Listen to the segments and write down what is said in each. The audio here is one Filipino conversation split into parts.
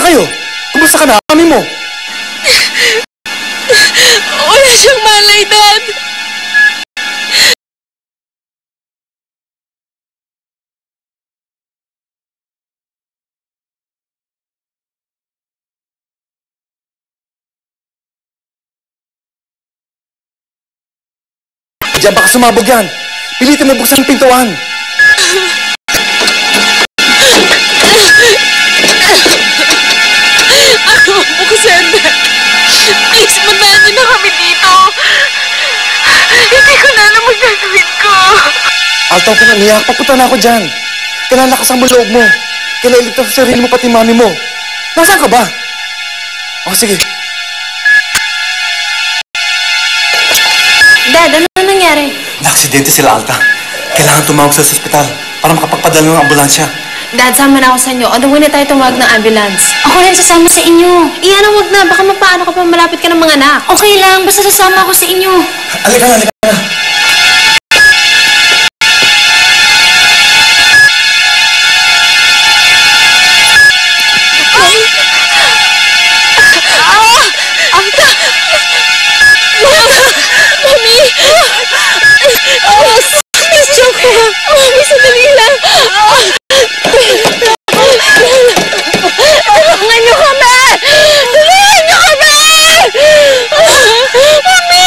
kayo? Kumusta ka na, mami mo? Wala siyang malay, Dad. Diyan baka sumabog yan. Pilitin mo buksan ang pintuan. Buksan. Please, mandahan niyo na kami dito. Hindi ko na alam ang gagawin ko. Alta, huwag ka naniyak. Papunta na ako dyan. Kailangan lakasan mo loob mo. Kailangan iligtas sa sarili mo pati mami mo. Nasaan ka ba? O, sige. Dad, ano nangyari? Naaksidente sila, Alta. Kailangan tumawag sa ospital para makapagpadala ng ambulansya. Dad, sama na ako sa inyo. On the way na tayo tumawag ng ambulance. Ako rin sasama sa inyo. Iyan ang wag na. Baka mapaano ka pa malapit ka ng mga anak. Okay lang. Basta sasama ako sa inyo. Halika na, halika na. Miss Choco! Mami, sandali lang! Tulungan niyo kami! Tulungan niyo kami! Mami!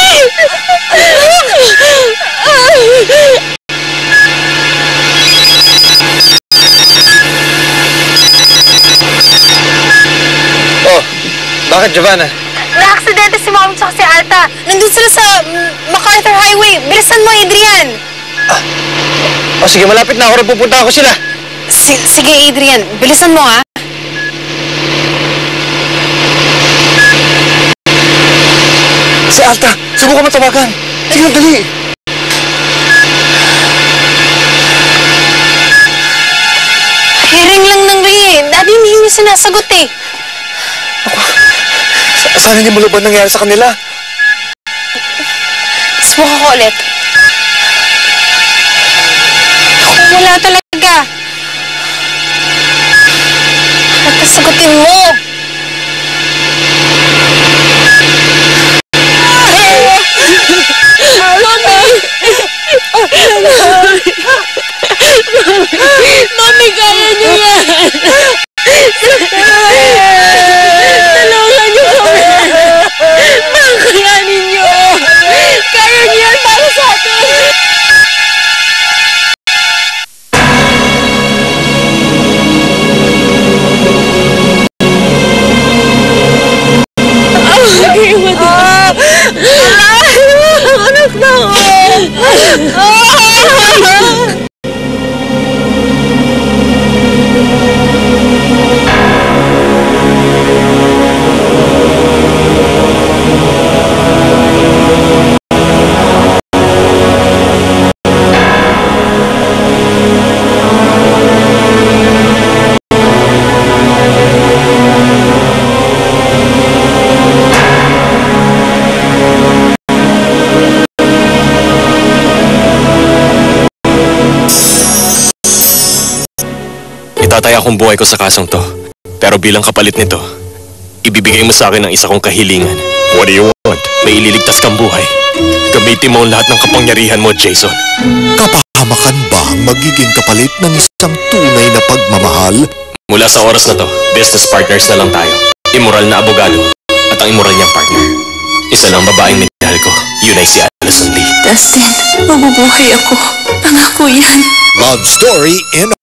Oh, bakit, Giovanna? Na-aksidente si Mom at si Alta. Nandun sila sa MacArthur Highway. Bilisan mo, Adrian. O sige, malapit na ako rin pupunta ako sila. Sige, Adrian. Bilisan mo, ha? Si Alta, subukan mo tawagan. Sige, dali. Ring lang ng ring eh. Daddy, hindi niyo sinasagot eh. Sana hindi mo lubang nangyari sa kanila. Subukan ko ulit. Wala talaga. Nagkasagutin mo. Mami, kaya niyo yan! Tulungan niyo kami! Makayanin niyo! Kaya niyo yan para sa atin! Anak na ako! Itataya akong buhay ko sa kasong to. Pero bilang kapalit nito, ibibigay mo sa akin ang isa kong kahilingan. What do you want? May ililigtas kang buhay. Gamitin mo ang lahat ng kapangyarihan mo, Jason. Kapahamakan ba ang magiging kapalit ng isang tunay na pagmamahal? Mula sa oras na to, business partners na lang tayo. Immoral na abogado at ang immoral niyang partner. Isa lang babaeng minahal ko. Yun ay si Allison Lee. Dustin, mabubuhay ako. Pangako yan. Love story in